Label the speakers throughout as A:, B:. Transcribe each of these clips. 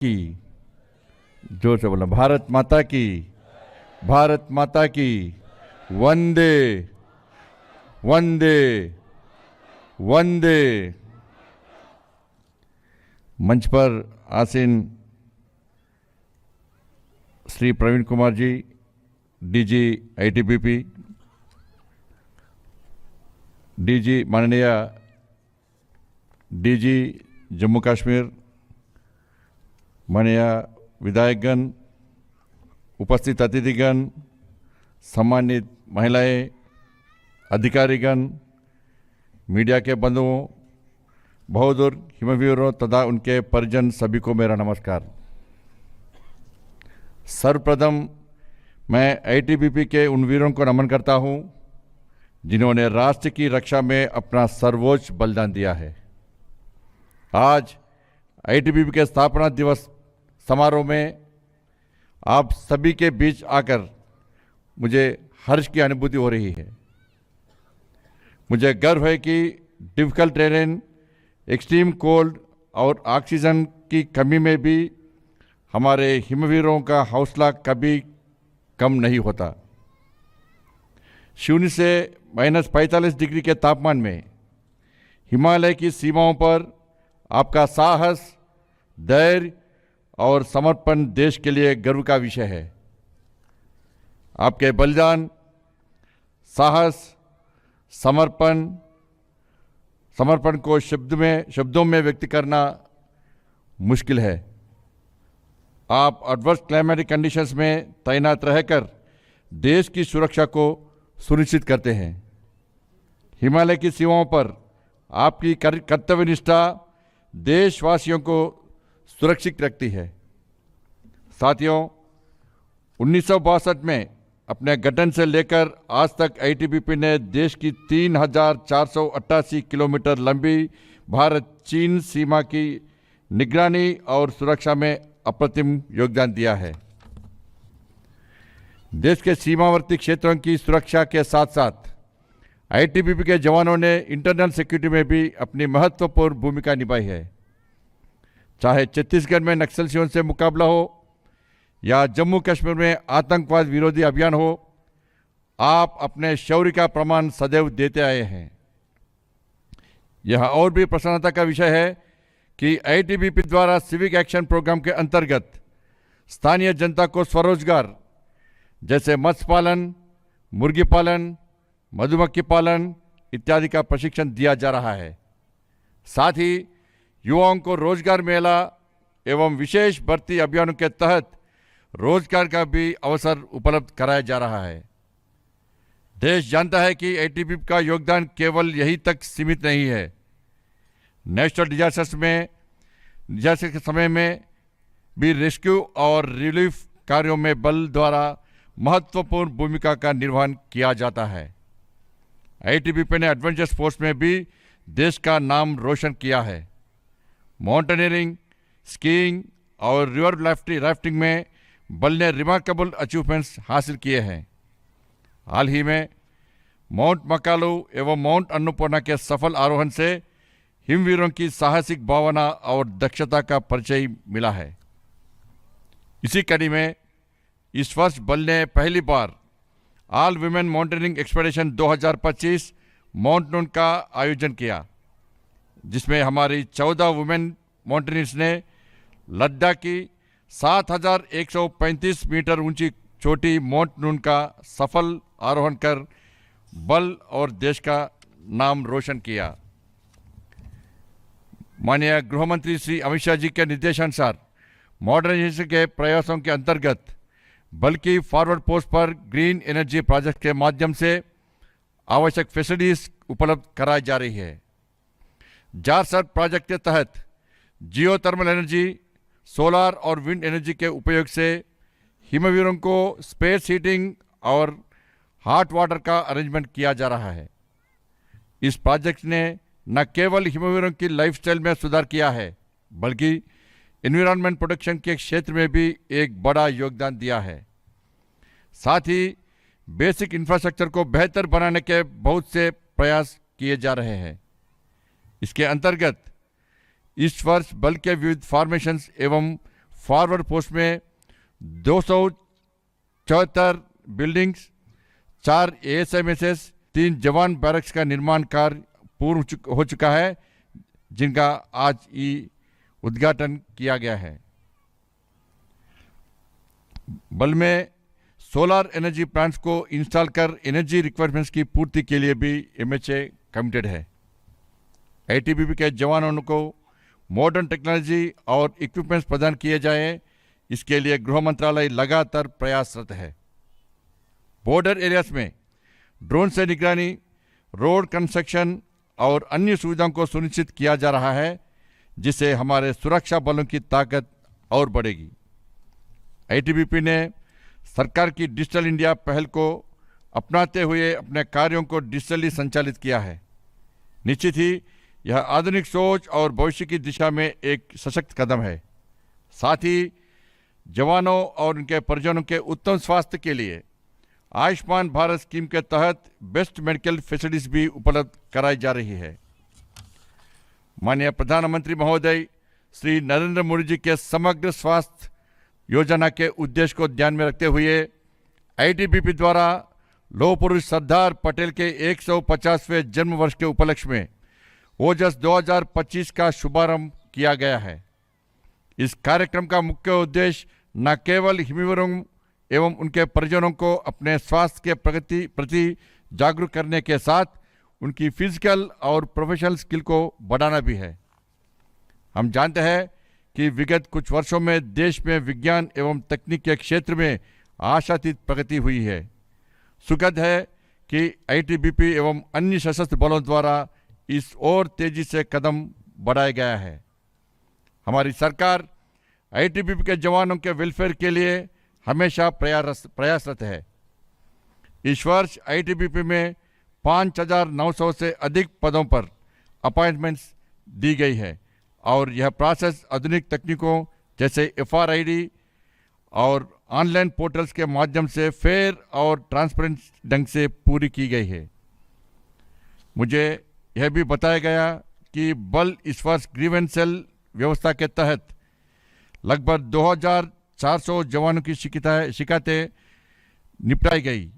A: की, जोर से बोला, भारत माता की, भारत माता की, वंदे वंदे वंदे। मंच पर आसीन Shri Praveen Kumar ji, DG ITBP, DG माननीय डीजी जम्मू कश्मीर, माननीय विधायकगण, उपस्थित अतिथिगण, सम्मानित महिलाएं, अधिकारीगण, मीडिया के बंधुओं, बहादुर हिमवीरों तथा उनके परिजन, सभी को मेरा नमस्कार। सर्वप्रथम मैं आईटीबीपी के उन वीरों को नमन करता हूं जिन्होंने राष्ट्र की रक्षा में अपना सर्वोच्च बलिदान दिया है। आज आईटीबीपी के स्थापना दिवस समारोह में आप सभी के बीच आकर मुझे हर्ष की अनुभूति हो रही है। मुझे गर्व है कि डिफिकल्ट टेरेन, एक्सट्रीम कोल्ड और ऑक्सीजन की कमी में भी हमारे हिमवीरों का हौसला कभी कम नहीं होता। शून्य से -45 डिग्री के तापमान में हिमालय की सीमाओं पर आपका साहस, धैर्य और समर्पण देश के लिए गर्व का विषय है। आपके बलिदान, साहस, समर्पण को शब्दों में व्यक्त करना मुश्किल है। आप एडवर्स क्लाइमेटिक कंडीशंस में तैनात रहकर देश की सुरक्षा को सुनिश्चित करते हैं। हिमालय की सीमाओं पर आपकी कर्तव्यनिष्ठा देशवासियों को सुरक्षित रखती है। साथियों, 1962 में अपने गठन से लेकर आज तक आईटीबीपी ने देश की 3488 किलोमीटर लंबी भारत चीन सीमा की निगरानी और सुरक्षा में अप्रतिम योगदान दिया है। देश के सीमावर्ती क्षेत्रों की सुरक्षा के साथ साथ आईटीबीपी के जवानों ने इंटरनल सिक्योरिटी में भी अपनी महत्वपूर्ण भूमिका निभाई है। चाहे छत्तीसगढ़ में नक्सलियों से मुकाबला हो या जम्मू कश्मीर में आतंकवाद विरोधी अभियान हो, आप अपने शौर्य का प्रमाण सदैव देते आए हैं। यह और भी प्रसन्नता का विषय है कि आईटीबीपी द्वारा सिविक एक्शन प्रोग्राम के अंतर्गत स्थानीय जनता को स्वरोजगार जैसे मत्स्य पालन, मुर्गी पालन, मधुमक्खी पालन इत्यादि का प्रशिक्षण दिया जा रहा है। साथ ही युवाओं को रोजगार मेला एवं विशेष भर्ती अभियानों के तहत रोजगार का भी अवसर उपलब्ध कराया जा रहा है। देश जानता है कि आईटीबीपी का योगदान केवल यहीं तक सीमित नहीं है। नेशनल डिजास्टर के समय में भी रेस्क्यू और रिलीफ कार्यों में बल द्वारा महत्वपूर्ण भूमिका का निर्वहन किया जाता है। आईटीबीपी ने एडवेंचर स्पोर्ट्स में भी देश का नाम रोशन किया है। माउंटेनियरिंग, स्कीइंग और रिवर राफ्टिंग में बल ने रिमार्केबल अचीवमेंट्स हासिल किए हैं। हाल ही में माउंट मकालू एवं माउंट अन्नपूर्णा के सफल आरोहण से हिमवीरों की साहसिक भावना और दक्षता का परिचय मिला है। इसी कड़ी में इस वर्ष बल ने पहली बार all women mountaineering expedition 2025 mount Nun का आयोजन किया, जिसमें हमारी 14 वुमेन माउंटेनियर्स ने लद्दाख की 7135 मीटर ऊंची चोटी माउंट नून का सफल आरोहण कर बल और देश का नाम रोशन किया। माननीय गृह मंत्री श्री अमित शाह जी के निर्देशानुसार मॉडर्नाइजेशन के प्रयासों के अंतर्गत बल की फॉरवर्ड पोस्ट पर ग्रीन एनर्जी प्रोजेक्ट के माध्यम से आवश्यक फैसिलिटीज उपलब्ध कराई जा रही है। जारसर प्रोजेक्ट के तहत जियो थर्मल एनर्जी, सोलार और विंड एनर्जी के उपयोग से हिमवीरों को स्पेस हीटिंग और हॉट वाटर का अरेंजमेंट किया जा रहा है। इस प्रोजेक्ट ने न केवल हिमवीरों की लाइफस्टाइल में सुधार किया है, बल्कि एनवायरनमेंट प्रोटेक्शन के क्षेत्र में भी एक बड़ा योगदान दिया है। साथ ही बेसिक इंफ्रास्ट्रक्चर को बेहतर बनाने के बहुत से प्रयास किए जा रहे हैं। इसके अंतर्गत इस वर्ष बल के विविध फॉर्मेशंस एवं फॉरवर्ड पोस्ट में 274 बिल्डिंग्स, 4 ASMSS, 3 जवान बैरक्स का निर्माण कार्य पूर्ण हो चुका है, जिनका आज ही उद्घाटन किया गया है। बल में सोलर एनर्जी प्लांट्स को इंस्टॉल कर एनर्जी रिक्वायरमेंट्स की पूर्ति के लिए भी MHA कमिटेड है। ITBP के जवानों को मॉडर्न टेक्नोलॉजी और इक्विपमेंट्स प्रदान किए जाए, इसके लिए गृह मंत्रालय लगातार प्रयासरत है। बॉर्डर एरियाज में ड्रोन से निगरानी, रोड कंस्ट्रक्शन और अन्य सुविधाओं को सुनिश्चित किया जा रहा है, जिससे हमारे सुरक्षा बलों की ताकत और बढ़ेगी। ITBP ने सरकार की डिजिटल इंडिया पहल को अपनाते हुए अपने कार्यों को डिजिटली संचालित किया है। निश्चित ही यह आधुनिक सोच और भविष्य की दिशा में एक सशक्त कदम है। साथ ही जवानों और उनके परिजनों के उत्तम स्वास्थ्य के लिए आयुष्मान भारत स्कीम के तहत बेस्ट मेडिकल फैसिलिटीज भी उपलब्ध कराई जा रही है। माननीय प्रधानमंत्री महोदय श्री नरेंद्र मोदी जी के समग्र स्वास्थ्य योजना के उद्देश्य को ध्यान में रखते हुए ITBP द्वारा लौह पुरुष सरदार पटेल के 150वें जन्म वर्ष के उपलक्ष्य में ओजस 2025 का शुभारंभ किया गया है। इस कार्यक्रम का मुख्य उद्देश्य न केवल हिमवीरों एवं उनके परिजनों को अपने स्वास्थ्य के प्रति जागरूक करने के साथ उनकी फिजिकल और प्रोफेशनल स्किल को बढ़ाना भी है। हम जानते हैं कि विगत कुछ वर्षों में देश में विज्ञान एवं तकनीक के क्षेत्र में आशातीत प्रगति हुई है। सुखद है कि ITBP एवं अन्य सशस्त्र बलों द्वारा इस और तेजी से कदम बढ़ाया गया है। हमारी सरकार ITBP के जवानों के वेलफेयर के लिए हमेशा प्रयासरत है। इस वर्ष ITBP में 5,900 से अधिक पदों पर अपॉइंटमेंट्स दी गई है और यह प्रोसेस आधुनिक तकनीकों जैसे FRID और ऑनलाइन पोर्टल्स के माध्यम से फेयर और ट्रांसपेरेंट ढंग से पूरी की गई है। मुझे यह भी बताया गया कि बल इस वर्ष ग्रीवेंस सेल व्यवस्था के तहत लगभग 2,400 जवानों की शिकायतें निपटाई गई,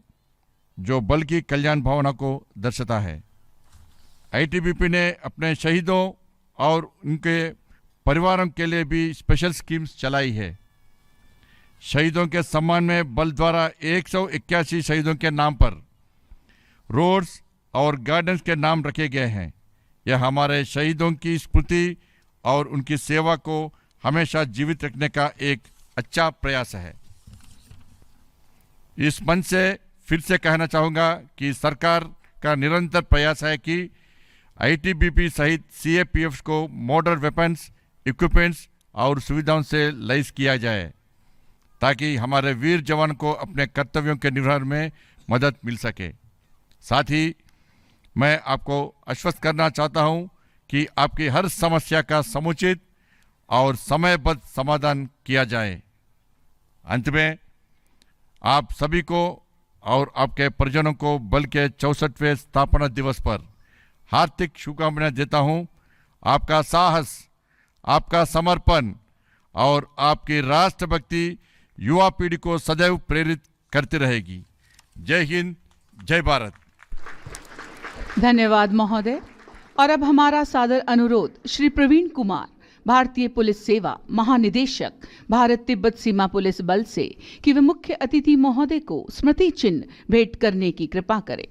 A: जो बल की कल्याण भावना को दर्शाता है। ITBP ने अपने शहीदों और उनके परिवारों के लिए भी स्पेशल स्कीम्स चलाई है। शहीदों के सम्मान में बल द्वारा 181 शहीदों के नाम पर रोड्स और गार्डन्स के नाम रखे गए हैं। यह हमारे शहीदों की स्मृति और उनकी सेवा को हमेशा जीवित रखने का एक अच्छा प्रयास है। इस मंच से फिर से कहना चाहूँगा कि सरकार का निरंतर प्रयास है कि ITBP सहित CAPF को मॉडर्न वेपन्स, इक्विपमेंट्स और सुविधाओं से लैस किया जाए, ताकि हमारे वीर जवान को अपने कर्तव्यों के निर्वहन में मदद मिल सके। साथ ही मैं आपको आश्वस्त करना चाहता हूं कि आपकी हर समस्या का समुचित और समयबद्ध समाधान किया जाए। अंत में आप सभी को और आपके परिजनों को बल के 64वें स्थापना दिवस पर हार्दिक शुभकामनाएं देता हूं। आपका साहस, आपका समर्पण और आपकी राष्ट्रभक्ति युवा पीढ़ी को सदैव प्रेरित करती रहेगी। जय हिंद, जय भारत।
B: धन्यवाद महोदय। और अब हमारा सादर अनुरोध श्री प्रवीण कुमार, भारतीय पुलिस सेवा महानिदेशक, भारत तिब्बत सीमा पुलिस बल से, कि वे मुख्य अतिथि महोदय को स्मृति चिन्ह भेंट करने की कृपा करें।